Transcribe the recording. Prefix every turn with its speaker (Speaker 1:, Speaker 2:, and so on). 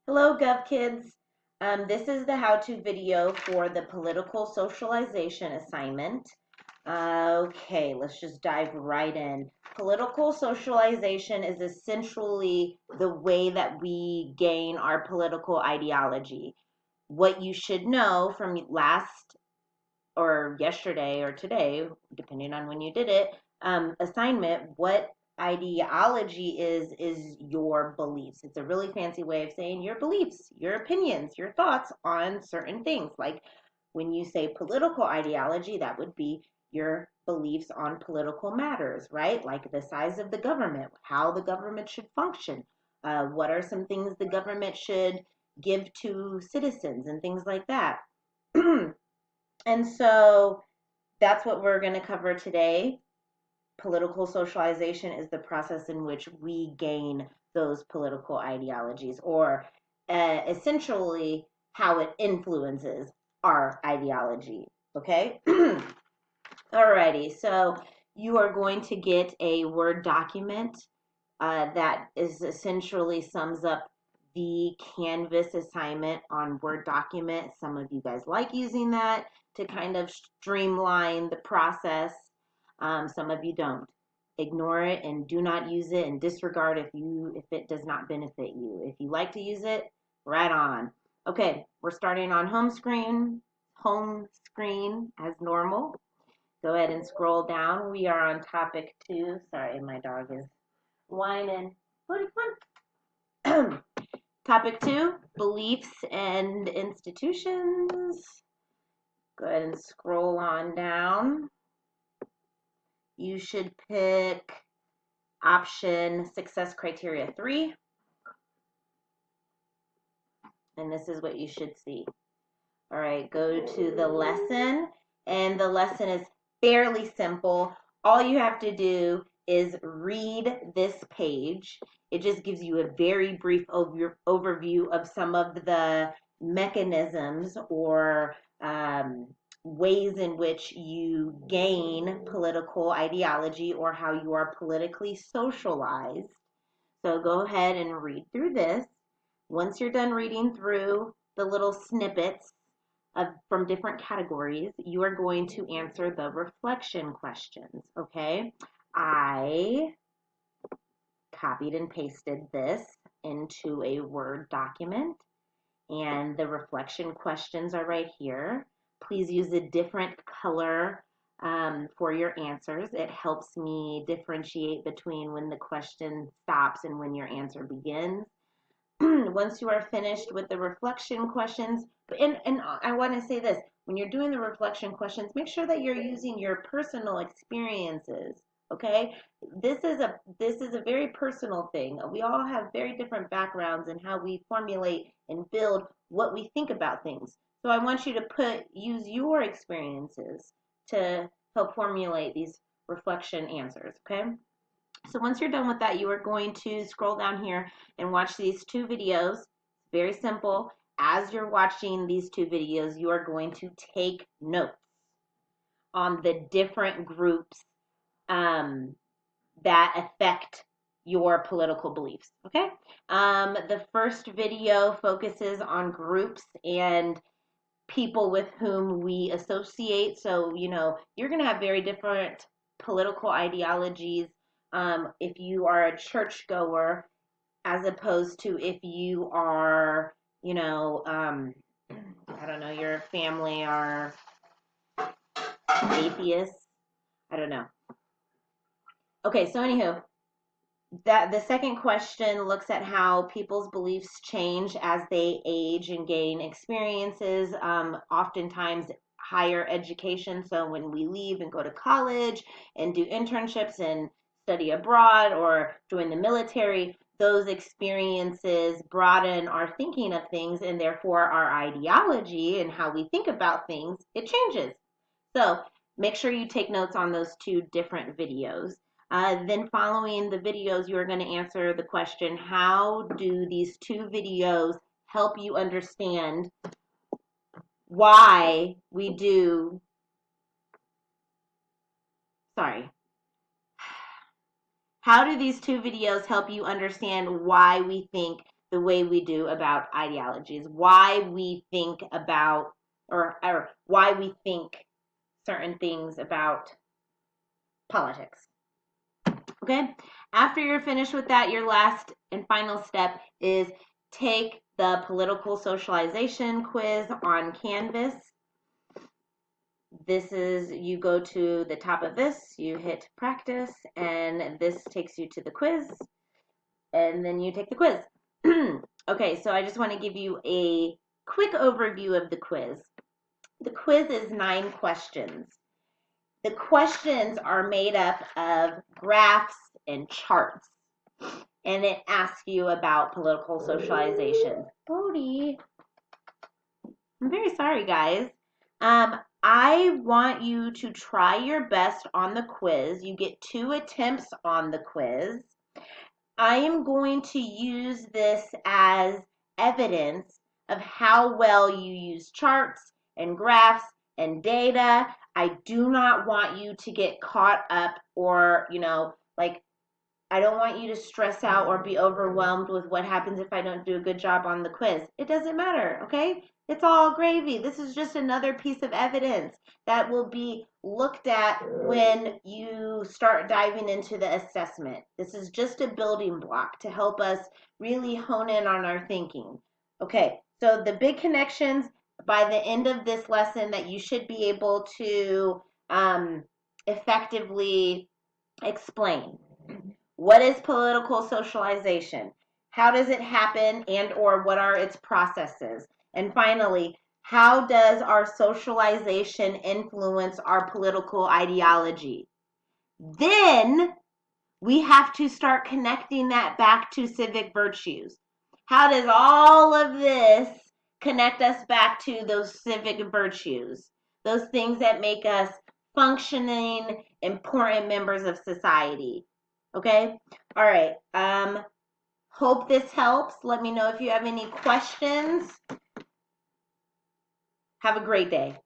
Speaker 1: Hello, GovKids. This is the how-to video for the political socialization assignment. Okay, let's just dive right in. Political socialization is essentially the way that we gain our political ideology. What you should know from last or yesterday or today, depending on when you did it, assignment, what ideology is your beliefs. It's a really fancy way of saying your beliefs, your opinions, your thoughts on certain things. Like when you say political ideology, that would be your beliefs on political matters, right? Like the size of the government, how the government should function, what are some things the government should give to citizens, and things like that. And so that's what we're going to cover today. Political socialization is the process in which we gain those political ideologies, or essentially how it influences our ideology. Okay? Alrighty, so you are going to get a Word document that is essentially sums up the Canvas assignment on Word document. Some of you guys like using that to kind of streamline the process. Some of you don't. Ignore it and do not use it, and disregard if it does not benefit you. If you like to use it, right on. Okay, we're starting on home screen as normal. Go ahead and scroll down. We are on topic 2. Sorry, my dog is whining. Topic 2, beliefs and institutions. Go ahead and scroll on down. You should pick option success criteria 3. And this is what you should see. All right, go to the lesson. And the lesson is fairly simple. All you have to do is read this page. It just gives you a very brief overview of some of the mechanisms or ways in which you gain political ideology or how you are politically socialized. So go ahead and read through this. Once you're done reading through the little snippets from different categories, you are going to answer the reflection questions, okay? I copied and pasted this into a Word document, and the reflection questions are right here. Please use a different color for your answers. It helps me differentiate between when the question stops and when your answer begins. Once you are finished with the reflection questions, and I want to say this, when you're doing the reflection questions, make sure that you're using your personal experiences. Okay, this is a very personal thing. We all have very different backgrounds in how we formulate and build what we think about things. So I want you to use your experiences to help formulate these reflection answers. Okay. So once you're done with that, you are going to scroll down here and watch these 2 videos. Very simple. As you're watching these 2 videos, you are going to take notes on the different groups that affect your political beliefs. Okay? The first video focuses on groups and people with whom we associate. So, you're going to have very different political ideologies if you are a churchgoer as opposed to if you are, I don't know, your family are atheists. I don't know. Okay, so anywho, the second question looks at how people's beliefs change as they age and gain experiences, oftentimes higher education. So when we leave and go to college and do internships and study abroad or join the military, those experiences broaden our thinking of things, and therefore our ideology and how we think about things, it changes. So make sure you take notes on those 2 different videos. Then following the videos, you are going to answer the question, how do these 2 videos help you understand why we do, how do these 2 videos help you understand why we think the way we do about ideologies, why we think about or why we think certain things about politics. Okay? After you're finished with that, your last and final step is take the political socialization quiz on Canvas. This is, you go to the top of this, you hit practice, and this takes you to the quiz, and then you take the quiz. Okay, so I just want to give you a quick overview of the quiz. The quiz is 9 questions. The questions are made up of graphs and charts, and it asks you about political socialization. Bodie, I'm very sorry, guys. I want you to try your best on the quiz. You get 2 attempts on the quiz. I am going to use this as evidence of how well you use charts and graphs and data. I do not want you to get caught up or, like, I don't want you to stress out or be overwhelmed with what happens if I don't do a good job on the quiz. It doesn't matter, okay? It's all gravy. This is just another piece of evidence that will be looked at when you start diving into the assessment. This is just a building block to help us really hone in on our thinking. Okay, so the big connections by the end of this lesson that you should be able to effectively explain. What is political socialization? How does it happen and or what are its processes? And finally, how does our socialization influence our political ideology? Then we have to start connecting that back to civic virtues. How does all of this connect us back to those civic virtues? Those things that make us functioning, important members of society. Okay? All right. Hope this helps. Let me know if you have any questions. Have a great day.